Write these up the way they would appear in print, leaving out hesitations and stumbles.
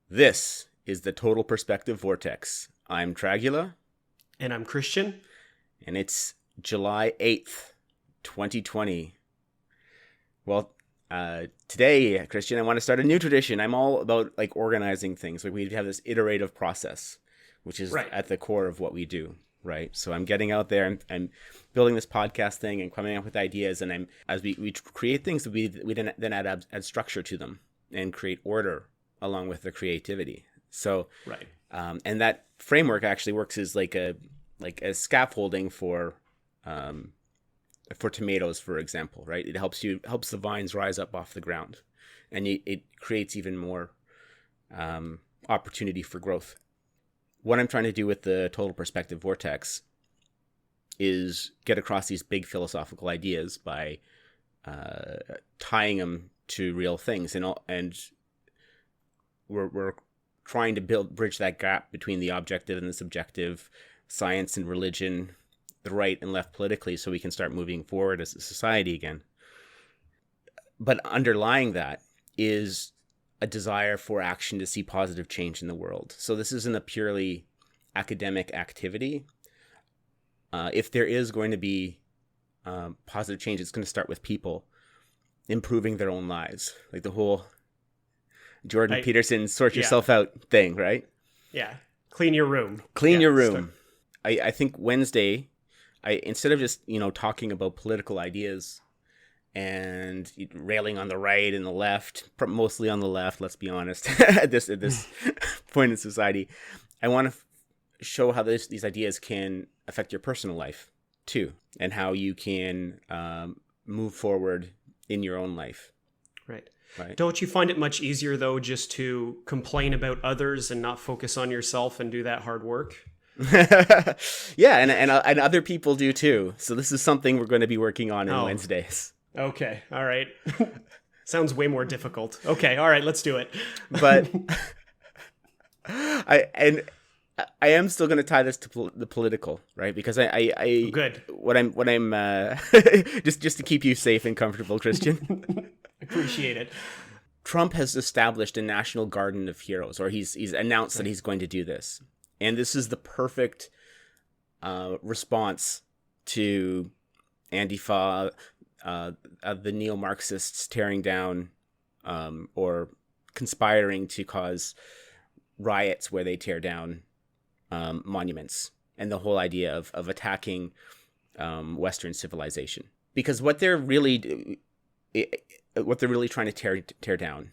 This is the Total Perspective Vortex. I'm Dragula, And I'm Christian. and it's July 8th, 2020. Well, today, Christian, I want to start a new tradition. I'm all about organizing things. We have this iterative process, which is Right. at the core of what we do, right? So I'm getting out there and I'm building this podcast thing and coming up with ideas. And as we create things, we then add structure to them and create order along with the creativity. So, Right. and that framework actually works as like a scaffolding for tomatoes, for example, right? It helps the vines rise up off the ground, and it creates even more opportunity for growth. What I'm trying to do with the Total Perspective Vortex is get across these big philosophical ideas by tying them to real things, and we're trying to bridge that gap between the objective and the subjective, science and religion, the right and left politically, so we can start moving forward as a society again. But underlying that is a desire for action to see positive change in the world. So this isn't a purely academic activity. If there is going to be positive change, it's going to start with people improving their own lives, like the whole Jordan Peterson sort yourself out thing, right? Yeah. Clean your room. Clean your room. I think Wednesday, instead of just talking about political ideas and railing on the right and the left, mostly on the left, let's be honest, at this point in society, I want to show how these ideas can affect your personal life too, and how you can move forward in your own life. Right. Right. Don't you find it much easier, though, just to complain about others and not focus on yourself and do that hard work? Yeah, and other people do too. So this is something we're going to be working on in Wednesdays. Okay. All right. Sounds way more difficult. Okay. All right. Let's do it. But I am still going to tie this to the political, right? Because I good. What I'm just to keep you safe and comfortable, Christian. Appreciate it. Trump has established a national garden of heroes, or he's announced that he's going to do this, and this is the perfect response to Antifa, the neo-Marxists tearing down or conspiring to cause riots where they tear down monuments, and the whole idea of attacking Western civilization. Because what they're really trying to tear down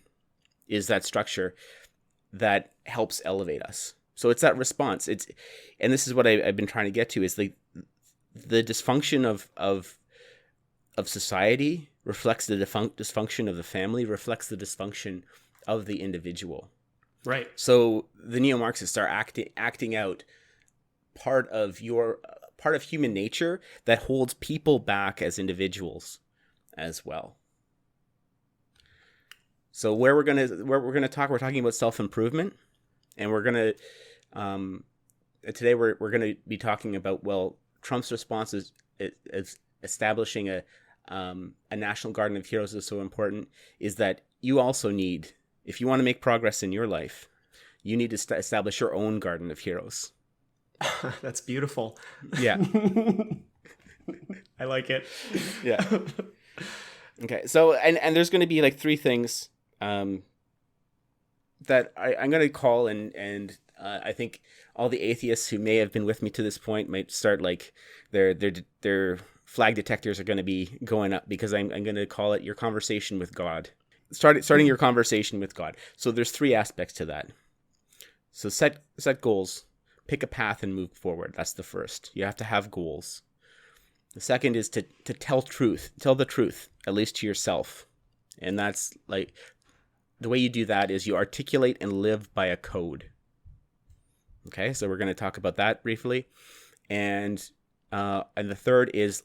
is that structure that helps elevate us. So it's that response. And this is what I've been trying to get to, is the dysfunction of society reflects the dysfunction of the family, reflects the dysfunction of the individual. Right. So the neo-Marxists are acting out part of human nature that holds people back as individuals as well. So we're talking about self-improvement, and today we're gonna be talking about, well, Trump's response is establishing a national garden of heroes is so important, is that you also need, if you want to make progress in your life, you need to establish your own garden of heroes. That's beautiful. Yeah. I like it. Yeah. Okay. So, and there's going to be like three things that I'm going to call, and I think all the atheists who may have been with me to this point might start their flag detectors are going to be going up, because I'm going to call it your conversation with God. Starting your conversation with God. So there's three aspects to that. So set goals, pick a path, and move forward. That's the first. You have to have goals. The second is to tell the truth, at least to yourself. And that's like, the way you do that is you articulate and live by a code. Okay, so we're going to talk about that briefly. And the third is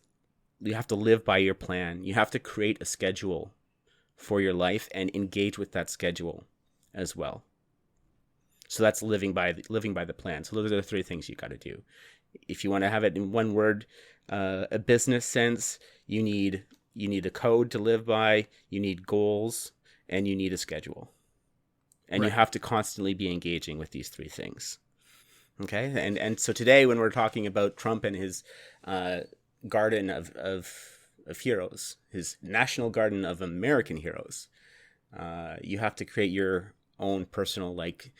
you have to live by your plan. You have to create a schedule for your life and engage with that schedule as well. So that's living by the plan. So those are the three things you got to do. If you want to have it in one word, a business sense, you need a code to live by, you need goals, and you need a schedule. And you Right. have to constantly be engaging with these three things. Okay, and so today when we're talking about Trump and his garden of heroes, his national garden of American heroes, you have to create your own personal, like,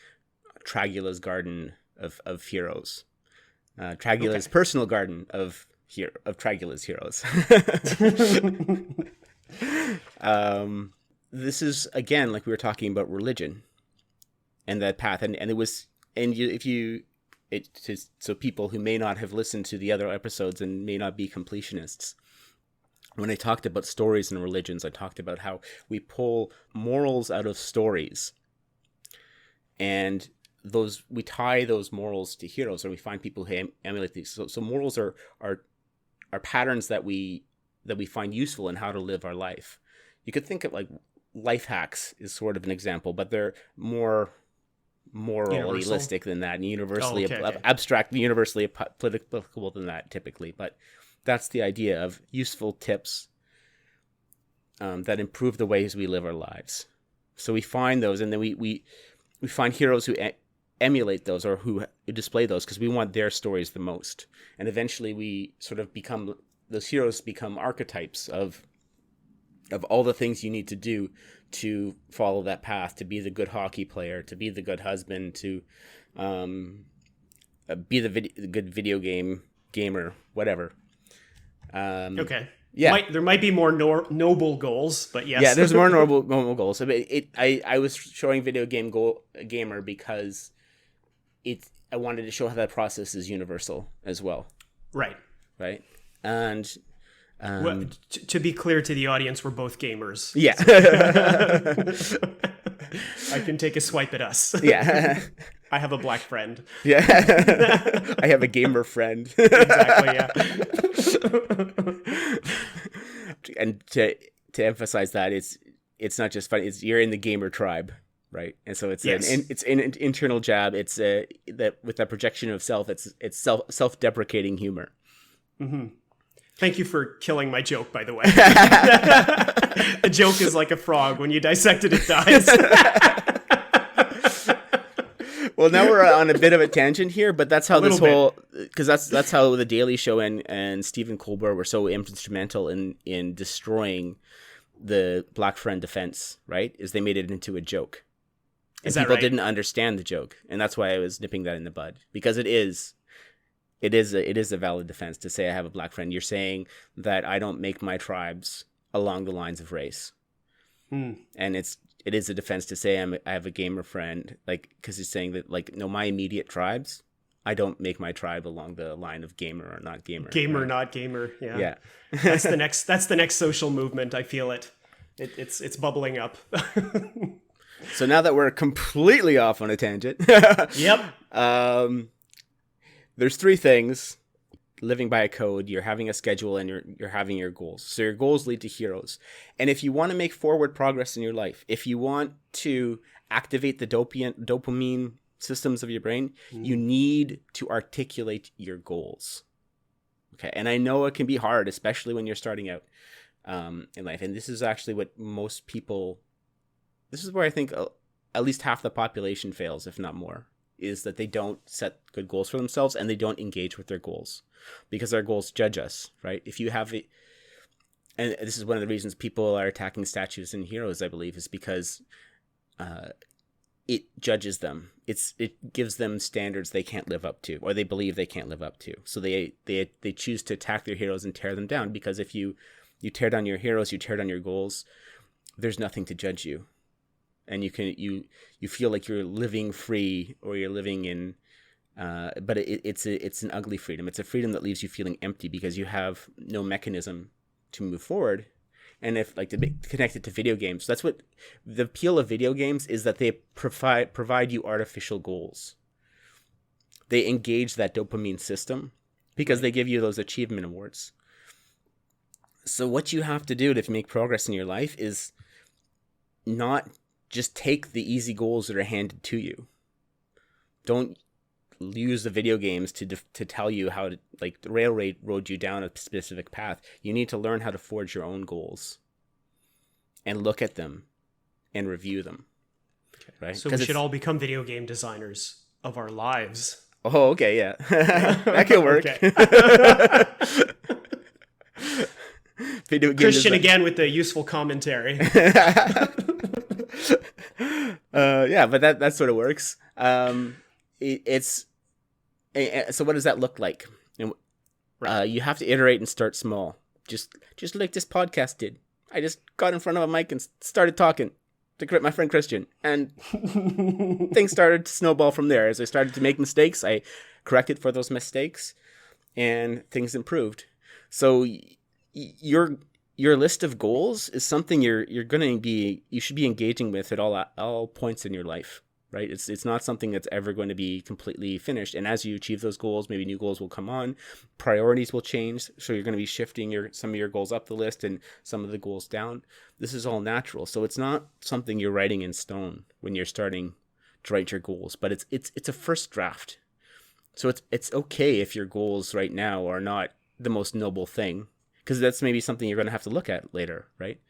Tragula's garden of heroes, Tragula's Okay. personal garden of Tragula's heroes. This is, again, like we were talking about religion and that path, and it was, and you, if you it to, so people who may not have listened to the other episodes and may not be completionists, when I talked about stories and religions, I talked about how we pull morals out of stories, and those, we tie those morals to heroes, or we find people who emulate these. So morals are patterns that we find useful in how to live our life. You could think of, like, life hacks is sort of an example, but they're more moralistic than that, and universally abstract, universally applicable than that typically. But that's the idea of useful tips that improve the ways we live our lives. So we find those, and then we find heroes who emulate those, or who display those, because we want their stories the most. And eventually we sort of become, those heroes become archetypes of all the things you need to do to follow that path, to be the good hockey player, to be the good husband, to be the good video gamer, whatever. Okay. Yeah. There might be more noble goals, but yes. Yeah, there's more normal goals. I was showing video gamer because I wanted to show how that process is universal as well. Right. Right. And well, to be clear to the audience, we're both gamers. Yeah. I can take a swipe at us. Yeah. I have a black friend. Yeah. I have a gamer friend. Exactly, yeah. And to emphasize that, it's not just fun, it's, you're in the gamer tribe, right? And so it's it's an internal jab. It's that with that projection of self, it's self-deprecating humor. Mm-hmm. Thank you for killing my joke, by the way. A joke is like a frog. When you dissect it, it dies. Well, now we're on a bit of a tangent here, but that's how this whole, because that's how the Daily Show and Stephen Colbert were so instrumental in destroying the black friend defense, right? Is they made it into a joke. And people didn't understand the joke. And that's why I was nipping that in the bud, because it is a valid defense to say I have a black friend. You're saying that I don't make my tribes along the lines of race. And it is a defense to say I have a gamer friend, like, because he's saying that, like, no, my immediate tribes, I don't make my tribe along the line of gamer or not gamer. Gamer, right? not gamer. Yeah. Yeah. That's the next social movement. I feel it. It's bubbling up. So now that we're completely off on a tangent. Yep. There's three things: living by a code, you're having a schedule, and you're having your goals. So your goals lead to heroes. And if you want to make forward progress in your life, if you want to activate the dopamine systems of your brain, you need to articulate your goals. Okay. And I know it can be hard, especially when you're starting out in life. And this is actually what most people, this is where I think at least half the population fails, if not more, is that they don't set good goals for themselves, and they don't engage with their goals because our goals judge us, right? If you have it, and this is one of the reasons people are attacking statues and heroes, I believe, is because it judges them. It gives them standards they can't live up to, or they believe they can't live up to. So they choose to attack their heroes and tear them down, because if you tear down your heroes, you tear down your goals, there's nothing to judge you. And you feel like you're living free, or you're living in, but it's an ugly freedom. It's a freedom that leaves you feeling empty because you have no mechanism to move forward. And if, like, to be connected to video games, that's what the appeal of video games is, that they provide you artificial goals. They engage that dopamine system because they give you those achievement awards. So what you have to do to make progress in your life is not just take the easy goals that are handed to you. Don't use the video games to tell you how to, like, the railroad you down a specific path. You need to learn how to forge your own goals and look at them and review them. right? So we should all become video game designers of our lives. Oh, okay, yeah. That could work. Video game Christian design. again with the useful commentary. Yeah, but that sort of works. So what does that look like? You have to iterate and start small. Just like this podcast did. I just got in front of a mic and started talking to my friend Christian, and things started to snowball from there. As I started to make mistakes, I corrected for those mistakes, and things improved. So your list of goals is something you should be engaging with at all points in your life, right? It's not something that's ever going to be completely finished. And as you achieve those goals, maybe new goals will come on, priorities will change. So you're going to be shifting some of your goals up the list and some of the goals down. This is all natural. So it's not something you're writing in stone when you're starting to write your goals, but it's a first draft. So it's okay if your goals right now are not the most noble thing, because that's maybe something you're going to have to look at later, right?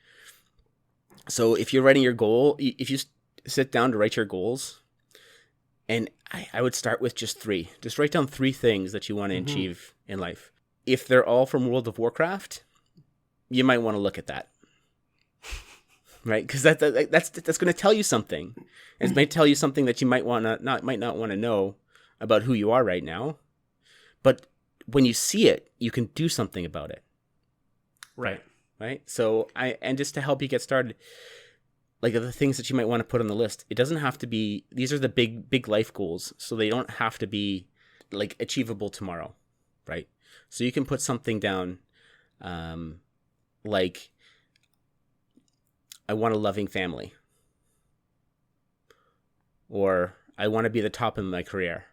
So if you're writing your goal, if you sit down to write your goals, and I would start with just 3. Just write down 3 things that you want to achieve in life. If they're all from World of Warcraft, you might want to look at that, right? Because that's going to tell you something. It might tell you something that you might not want to know about who you are right now. But when you see it, you can do something about it. Right. So just to help you get started, like the things that you might want to put on the list, it doesn't have to be, these are the big life goals. So they don't have to be like achievable tomorrow. Right. So you can put something down, like, I want a loving family, or I want to be the top in my career,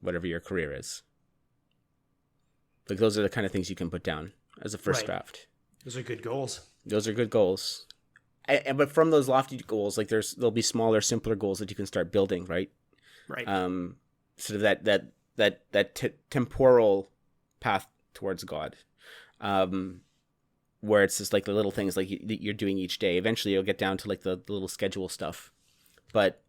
whatever your career is. Like, those are the kind of things you can put down as a first draft. Those are good goals. But from those lofty goals, like there'll be smaller, simpler goals that you can start building, right? Right. Sort of that temporal path towards God, where it's just like the little things like you're doing each day. Eventually, you'll get down to like the little schedule stuff, but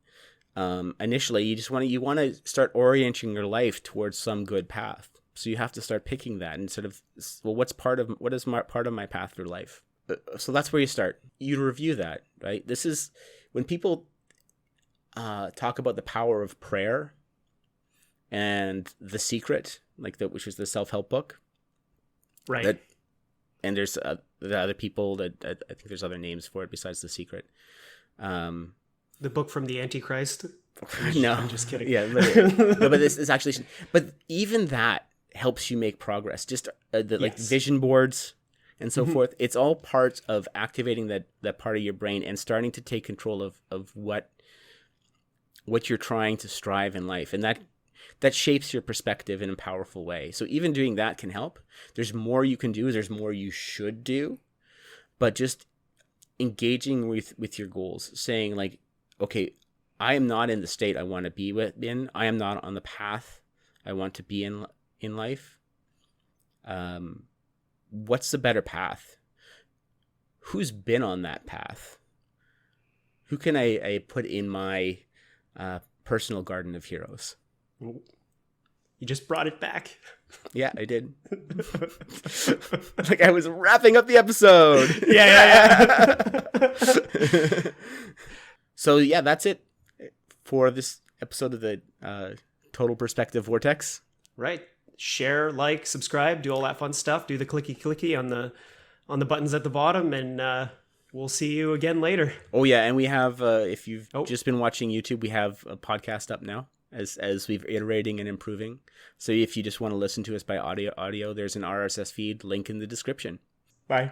initially, you want to start orienting your life towards some good path. So you have to start picking that and sort of, well, what is part of my path through life? So that's where you start. You review that, right? This is when people talk about the power of prayer and The Secret, which is the self-help book, right? And there's the other people that I think there's other names for it besides The Secret. The book from the Antichrist. No, I'm just kidding. Yeah, but this is actually. But even that helps you make progress. Just like vision boards and so forth. It's all parts of activating that part of your brain and starting to take control of what you're trying to strive in life, and that shapes your perspective in a powerful way. So even doing that can help. There's more you can do. There's more you should do, but just engaging with your goals, saying like, okay, I am not in the state I want to be in. I am not on the path I want to be in life. What's the better path? Who's been on that path? Who can I put in my personal garden of heroes? You just brought it back. Yeah, I did. Like I was wrapping up the episode. Yeah. So yeah, that's it for this episode of the Total Perspective Vortex. Right. Share, like, subscribe, do all that fun stuff. Do the clicky on the buttons at the bottom, and we'll see you again later. Oh yeah, and we have if you've just been watching YouTube, we have a podcast up now as we've iterating and improving. So if you just want to listen to us by audio, there's an RSS feed link in the description. Bye.